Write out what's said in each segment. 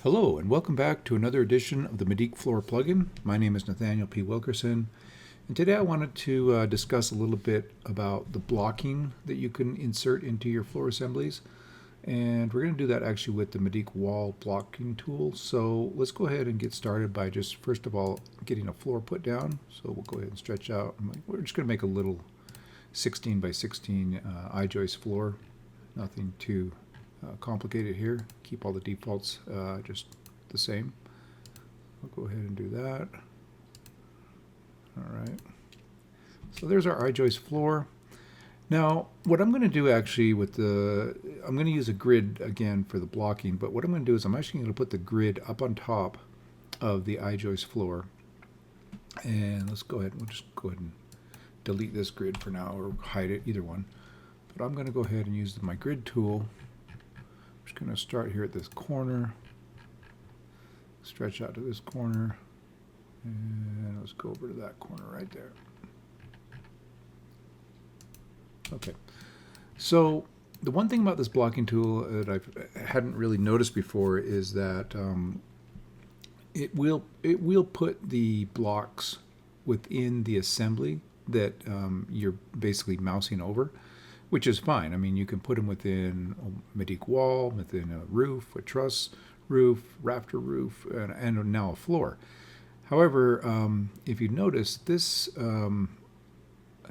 Hello and welcome back to another edition of the Medeek Floor plugin. My name is Nathaniel P. Wilkerson, and today I wanted to discuss a little bit about the blocking that you can insert into your floor assemblies. And we're going to do that actually with the Medeek wall blocking tool. So let's go ahead and get started by just first of all getting a floor put down. So we'll go ahead and stretch out. We're just going to make a little 16 by 16 I-joist floor. Nothing too complicated here. Keep all the defaults just the same. I'll go ahead and do that. All right. So there's our I-joist floor. Now, what I'm going to do actually with I'm going to use a grid again for the blocking, but what I'm going to do is I'm actually going to put the grid up on top of the I-joist floor. And let's go ahead, we'll just go ahead and delete this grid for now, or hide it, either one. But I'm going to go ahead and use my grid tool. I'm just going to start here at this corner, stretch out to this corner, and let's go over to that corner right there. Okay, so the one thing about this blocking tool that I hadn't really noticed before is that it will put the blocks within the assembly that you're basically mousing over, which is fine. I mean, you can put them within a Medeek wall, within a roof, a truss roof, rafter roof, and now a floor. However, if you notice, this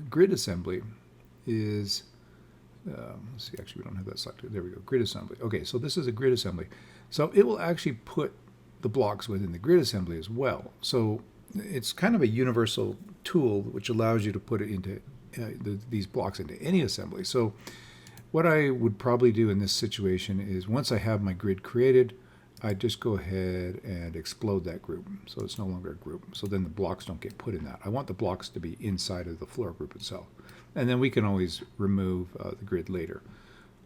grid assembly is, let's see, actually we don't have that selected. There we go, grid assembly. Okay, so this is a grid assembly. So it will actually put the blocks within the grid assembly as well. So it's kind of a universal tool which allows you to put it into these blocks into any assembly. So what I would probably do in this situation is once I have my grid created, I just go ahead and explode that group. So it's no longer a group. So then the blocks don't get put in that. I want the blocks to be inside of the floor group itself. And then we can always remove the grid later.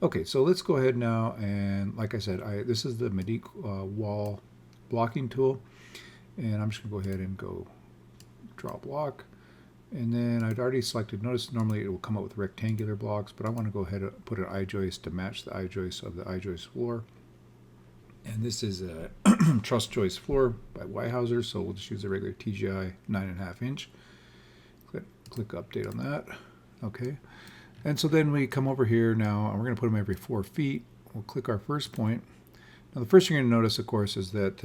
Okay, so let's go ahead now, and like I said, this is the Medeek wall blocking tool, and I'm just going to go ahead and go draw block. And then I'd already selected, notice normally it will come up with rectangular blocks, but I want to go ahead and put an I-joist to match the I-joist of the I-joist floor. And this is a truss joist floor by Weyhauser, so we'll just use a regular TGI 9.5 inch. Click update on that. Okay, and so then we come over here now, and we're going to put them every 4 feet. We'll click our first point. Now the first thing you're going to notice, of course, is that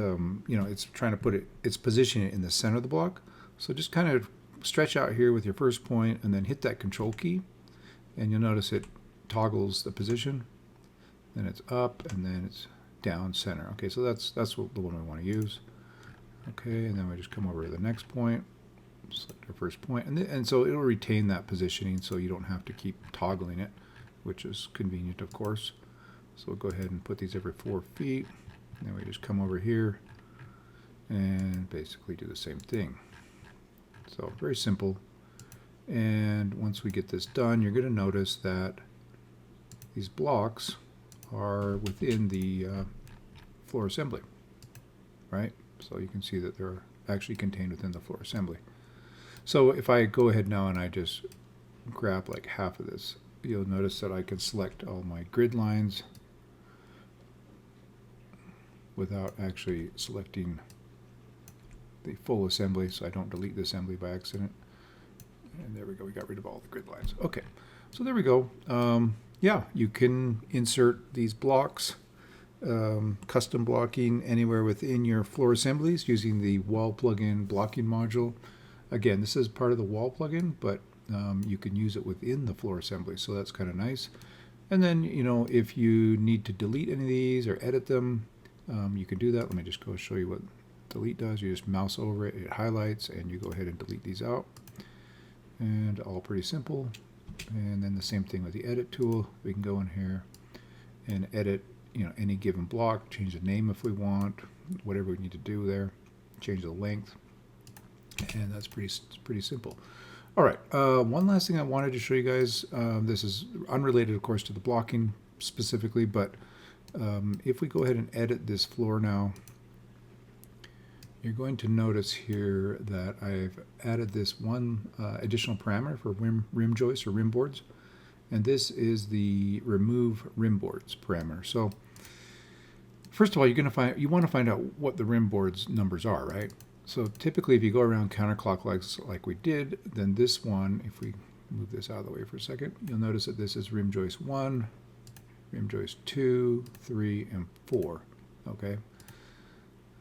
it's trying to put it's positioning it in the center of the block. So just kind of stretch out here with your first point, and then hit that control key, and you'll notice it toggles the position. Then it's up, and then it's down center. Okay, so that's the one we want to use. Okay, and then we just come over to the next point. Select our first point, and so it'll retain that positioning, so you don't have to keep toggling it, which is convenient, of course. So we'll go ahead and put these every 4 feet, and then we just come over here and basically do the same thing. So very simple. And once we get this done, you're going to notice that these blocks are within the floor assembly, right? So you can see that they're actually contained within the floor assembly. So if I go ahead now and I just grab like half of this, you'll notice that I can select all my grid lines without actually selecting the full assembly, so I don't delete the assembly by accident. And there we go, we got rid of all the grid lines. Okay, so there we go. Yeah, you can insert these blocks, custom blocking anywhere within your floor assemblies using the wall plugin blocking module. Again, this is part of the wall plugin, but you can use it within the floor assembly, so that's kind of nice. And then, if you need to delete any of these or edit them, you can do that. Let me just go show you what delete does. You just mouse over it, it highlights, and you go ahead and delete these out. And all pretty simple. And then the same thing with the edit tool. We can go in here and edit, any given block, change the name if we want, whatever we need to do there, change the length. And that's pretty simple. All right, one last thing I wanted to show you guys. This is unrelated, of course, to the blocking specifically, but if we go ahead and edit this floor now, you're going to notice here that I've added this one additional parameter for rim joists or rim boards, and this is the remove rim boards parameter. So first of all, you want to find out what the rim board's numbers are, right? So typically, if you go around counterclockwise like we did, then this one, if we move this out of the way for a second, you'll notice that this is rim joist 1, rim joist 2, 3, and 4. Okay.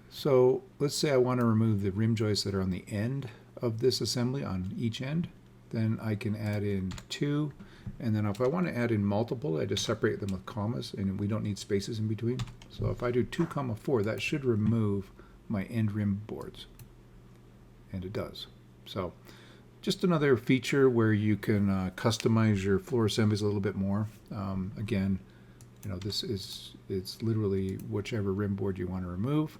So let's say I want to remove the rim joists that are on the end of this assembly on each end. Then I can add in 2, and then if I want to add in multiple, I just separate them with commas, and we don't need spaces in between. So if I do 2, 4, that should remove my end rim boards, and it does. So just another feature where you can customize your floor assemblies a little bit more. Again, it's literally whichever rim board you want to remove.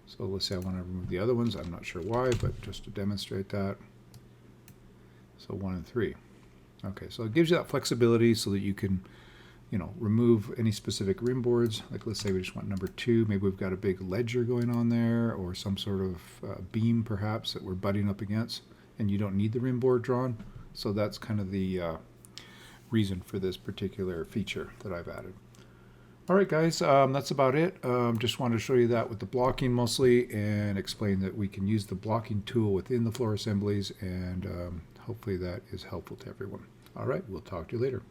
So let's say I want to remove the other ones. I'm not sure why, but just to demonstrate that. So 1 and 3. Okay, so it gives you that flexibility so that you can, remove any specific rim boards. Like let's say we just want number 2. Maybe we've got a big ledger going on there, or some sort of beam perhaps that we're butting up against, and you don't need the rim board drawn. So that's kind of the reason for this particular feature that I've added. All right, guys, that's about it. Just wanted to show you that with the blocking mostly, and explain that we can use the blocking tool within the floor assemblies, and hopefully that is helpful to everyone. All right, we'll talk to you later.